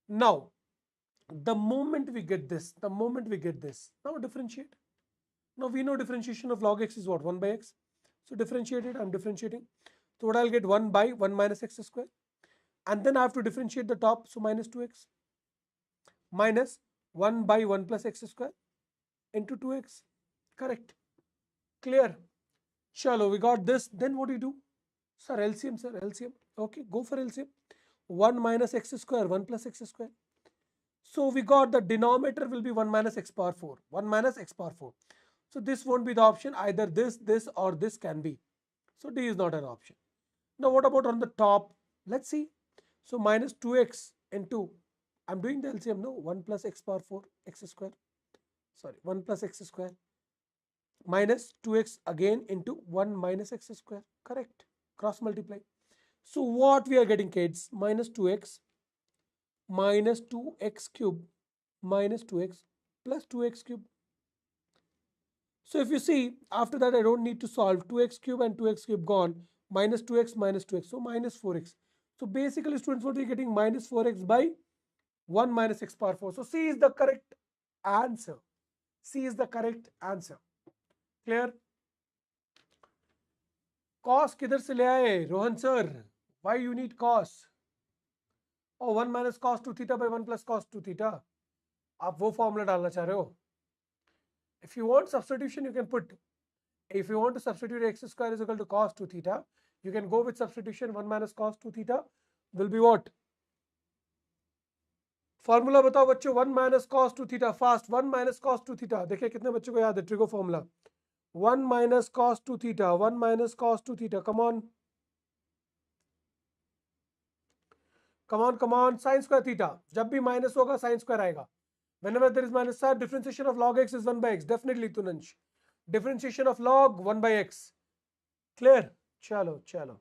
Now, the moment we get this, now differentiate. Now we know differentiation of log x is what? 1 by x. So differentiate it. I'm differentiating. So what I'll get? 1 by 1 minus x square. And then I have to differentiate the top, so minus 2x minus 1 by 1 plus x square into 2x. Correct. Clear. Chalo, we got this. Then what do you do? Sir, LCM, sir, LCM. Okay, go for LCM. 1 minus x square, 1 plus x square. So we got the denominator will be 1 minus x power 4. 1 minus x power 4. So this won't be the option. Either this or this can be. So D is not an option. Now what about on the top? Let's see. So minus 2x into, I'm doing the LCM, no, 1 plus x power 4 x square, sorry, 1 plus x square minus 2x again into 1 minus x square, correct, cross multiply. So what we are getting, kids? Minus 2x minus 2x cube minus 2x plus 2x cube. So if you see, after that I don't need to solve. 2x cube and 2x cube gone, minus 2x minus 2x, so minus 4x. So basically, students, what are we getting? Minus 4x by 1 minus x power 4. So C is the correct answer. C is the correct answer. Clear? Cos किधर से ले आए Rohan sir? Why you need cos? Oh, 1 minus cos 2 theta by 1 plus cos 2 theta. आप वो formula डालना चाह रहे हो? If you want substitution, you can put. If you want to substitute x square is equal to cos 2 theta, you can go with substitution. 1 minus cos 2 theta will be what? Formula बताओ बच्चों. 1 minus cos 2 theta. Fast. 1 minus cos 2 theta. देखिए कितने बच्चों को याद है trigo formula. 1 minus cos 2 theta. 1 minus cos 2 theta. Come on. Come on. Sin square theta. जब भी माइनस होगा साइन स्क्वायर आएगा. Whenever there is minus, sir, differentiation of log x is 1 by x. Definitely, Tunansh. Differentiation of log 1 by x. Clear? Chalo, chalo.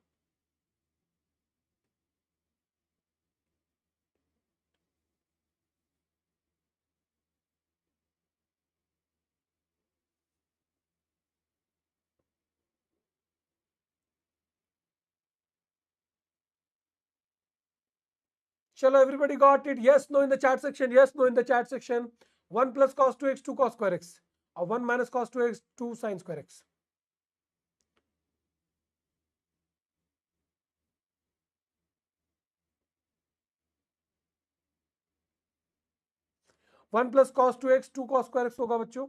Chalo, everybody got it? Yes, no in the chat section. Yes, no in the chat section. 1 plus cos 2x, 2 cos square x. और 1 minus cos 2x 2 sin square x. One plus cos two x 2 cos square x होगा बच्चों.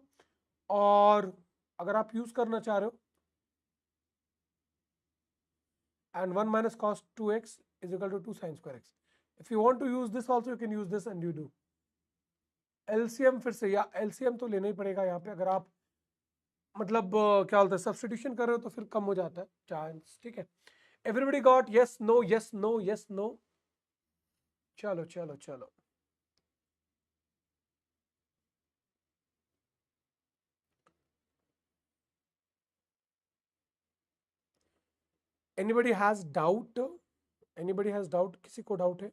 और अगर आप use करना चाह रहे हो, and 1 minus cos 2x is equal to 2 sin square x. If you want to use this also, you can use this and you do. LCM फिर से, या LCM तो लेना ही पड़ेगा यहाँ पे. अगर आप मतलब क्या बोलते हैं सब्सटीट्यूशन कर रहे हो तो फिर कम हो जाता है चांस. ठीक है. Everybody got yes no yes no yes no. चलो चलो चलो. Anybody has doubt? Anybody has doubt? किसी को डाउट है?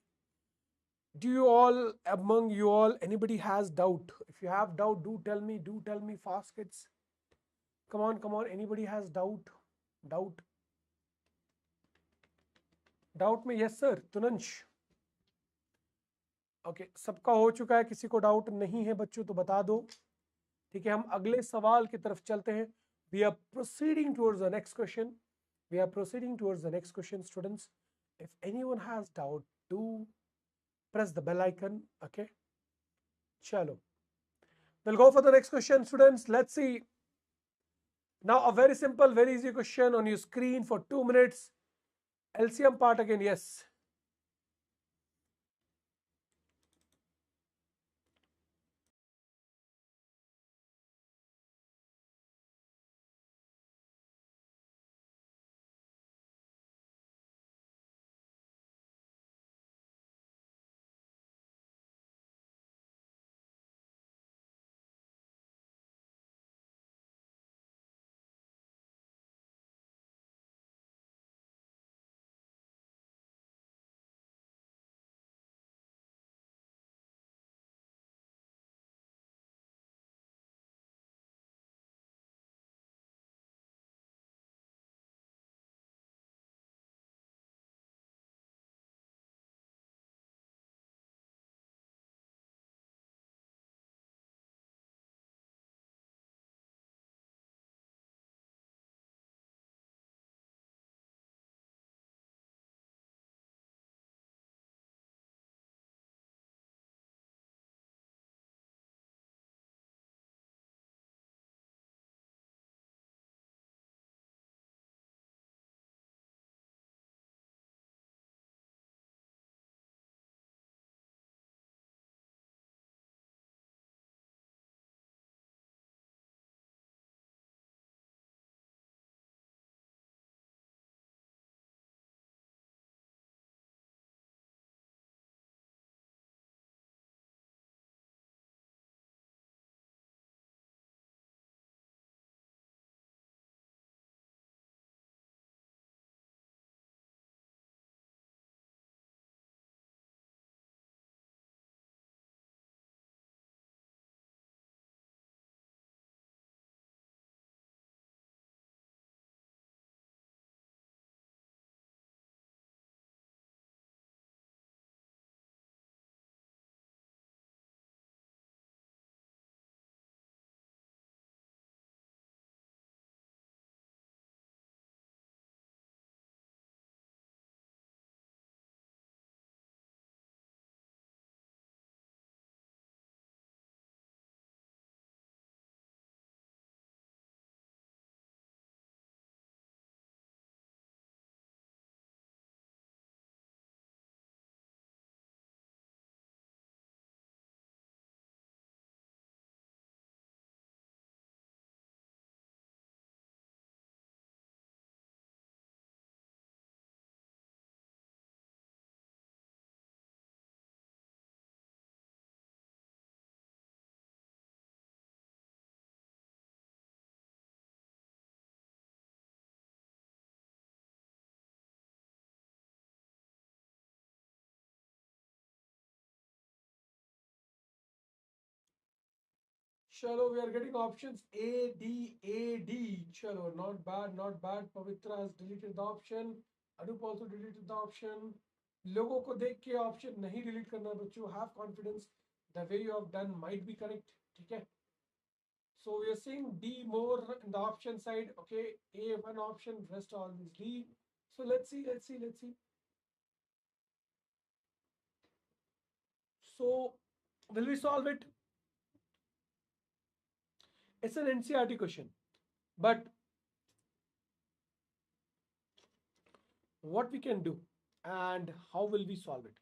Do you all, among you all, anybody has doubt? If you have doubt, do tell me. Do tell me fast, kids. Come on, come on. Anybody has doubt? Doubt. Doubt में yes sir. तुनंश. Okay, सबका हो चुका है. किसी को doubt नहीं है बच्चों तो बता दो. ठीक है, हम अगले सवाल की तरफ चलते हैं. We are proceeding towards the next question. We are proceeding towards the next question, students. If anyone has doubt, do press the bell icon. Okay. Chalo. We'll go for the next question, students. Let's see. Now, a very simple, very easy question on your screen for 2 minutes. LCM part again, yes. Chalo, we are getting options A, D, A, D. Chalo, not bad, not bad. Pavitra has deleted the option. Anup also deleted the option. लोगों को देख के option नहीं delete करना बच्चों. Have confidence, the way you have done might be correct. ठीक है. So we are seeing D more in the option side. Okay, A one option, rest all is D. So let's see. So will we solve it? It's an NCERT question, but what we can do and how will we solve it?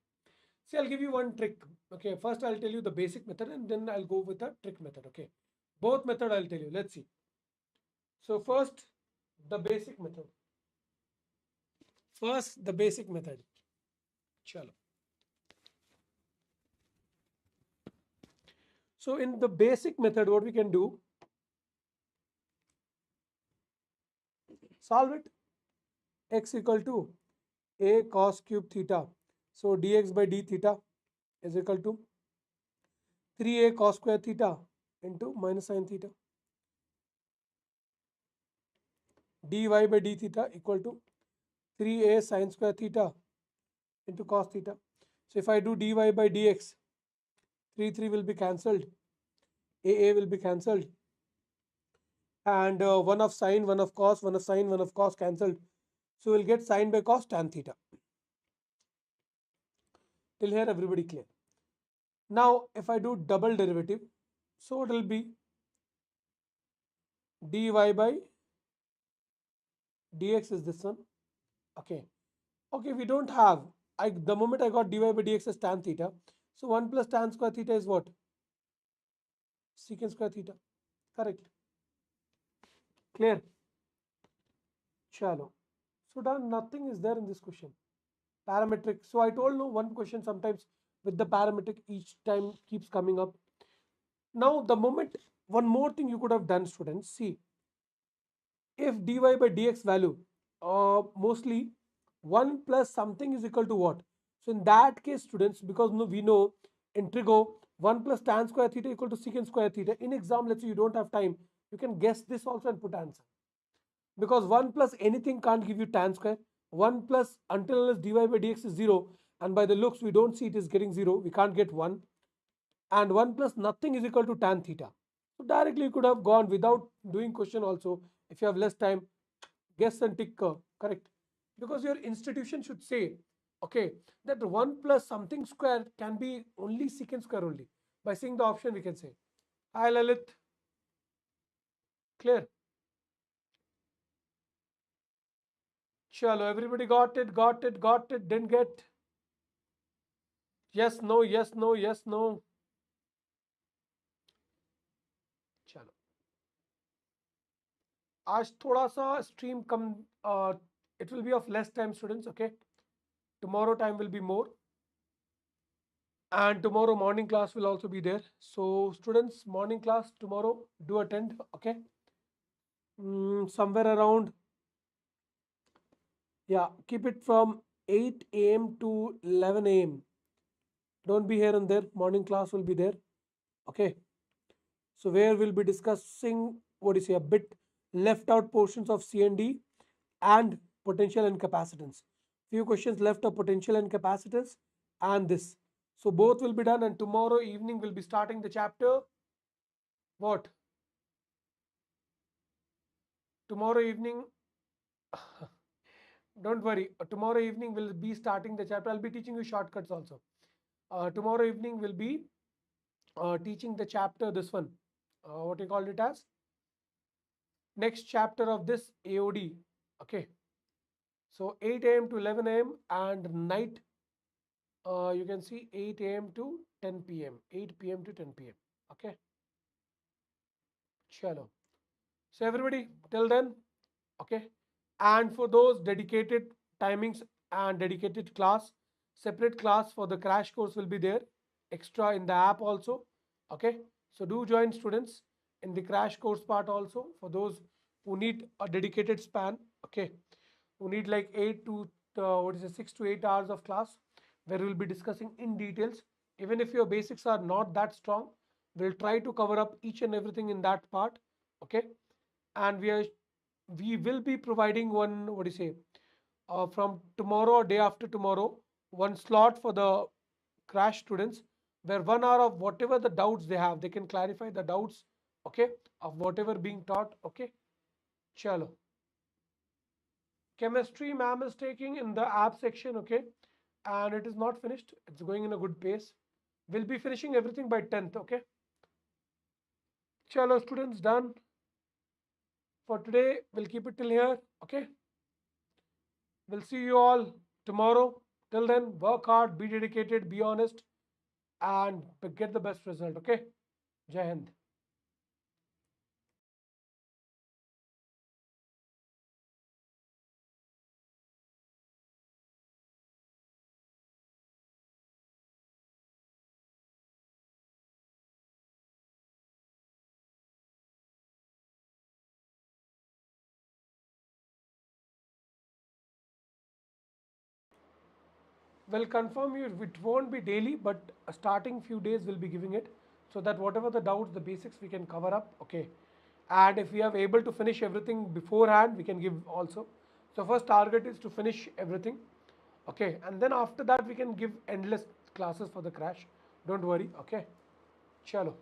See, I'll give you one trick. Okay, first I'll tell you the basic method and then I'll go with the trick method. Okay, both method I'll tell you. Let's see. So first, the basic method. First, the basic method. Chalo. So in the basic method, what we can do, solve it. X equal to a cos cube theta. So dx by d theta is equal to 3a cos square theta into minus sin theta. dy by d theta equal to 3a sin square theta into cos theta. So if I do dy by dx, 3 will be cancelled, a will be cancelled, and 1 of sine, 1 of cos, 1 of sine, 1 of cos cancelled. So we'll get sine by cos tan theta. Till here everybody clear. Now if I do double derivative, so it will be dy by dx is this one. Okay. Okay, we don't have, the moment I got dy by dx is tan theta. So 1 plus tan square theta is what? Secant square theta. Correct. Clear? Chalo. So done, nothing is there in this question. Parametric. So I told no one question sometimes with the parametric each time keeps coming up. Now the moment, one more thing you could have done, students, see, if dy by dx value, mostly 1 plus something is equal to what? So in that case, students, because we know in trigo 1 plus tan square theta equal to secant square theta. In exam, let's say you don't have time, you can guess this also and put answer. Because 1 plus anything can't give you tan square. 1 plus until unless dy by dx is 0, and by the looks we don't see it is getting 0, we can't get 1. And 1 plus nothing is equal to tan theta. So directly you could have gone without doing question also. If you have less time, guess and tick correct. Because your institution should say, okay, that 1 plus something square can be only secant square only. By seeing the option, we can say. Hi Lalit. Clear? Chalo, everybody got it, didn't get? Yes, no, yes, no, yes, no. चलो आज थोड़ा सा stream come, it will be of less time, students. Okay, tomorrow time will be more, and tomorrow morning class will also be there. So students, morning class tomorrow, do attend. Okay, somewhere around, yeah, keep it from 8 a.m. to 11 a.m. Don't be here and there. Morning class will be there. Okay, so where we'll be discussing, what is a bit left out portions of CND and potential and capacitance. Few questions left of potential and capacitance and this. So both will be done, and tomorrow evening we'll be starting the chapter. What? Tomorrow evening, don't worry. Tomorrow evening we'll be starting the chapter. I'll be teaching you shortcuts also. Tomorrow evening we'll be teaching the chapter, this one. What you called it as? Next chapter of this AOD. Okay. So 8 a.m. to 11 a.m. and night, you can see 8 a.m. to 10 p.m. 8 p.m. to 10 p.m. Okay. Chalo. So everybody till then, okay. And for those dedicated timings and dedicated class, separate class for the crash course will be there, extra in the app also. Okay. So do join, students, in the crash course part also, for those who need a dedicated span. Okay. Who need like 6 to 8 hours of class, where we'll be discussing in details. Even if your basics are not that strong, we'll try to cover up each and everything in that part. Okay. And we will be providing one, from tomorrow or day after tomorrow, one slot for the crash students, where 1 hour of whatever the doubts they have, they can clarify the doubts okay, of whatever being taught. Okay, chalo. Chemistry ma'am is taking in the app section, okay, and it is not finished. It's going in a good pace. We'll be finishing everything by 10th, okay. Chalo students, done for today. We'll keep it till here, okay. We'll see you all tomorrow. Till then, work hard, be dedicated, be honest, and get the best result, okay. Jai Hind. Will confirm you it won't be daily, but starting few days we'll be giving it, so that whatever the doubts, the basics we can cover up, okay. And if we are able to finish everything beforehand, we can give also. So first target is to finish everything, okay, and then after that we can give endless classes for the crash. Don't worry, okay. Chalo.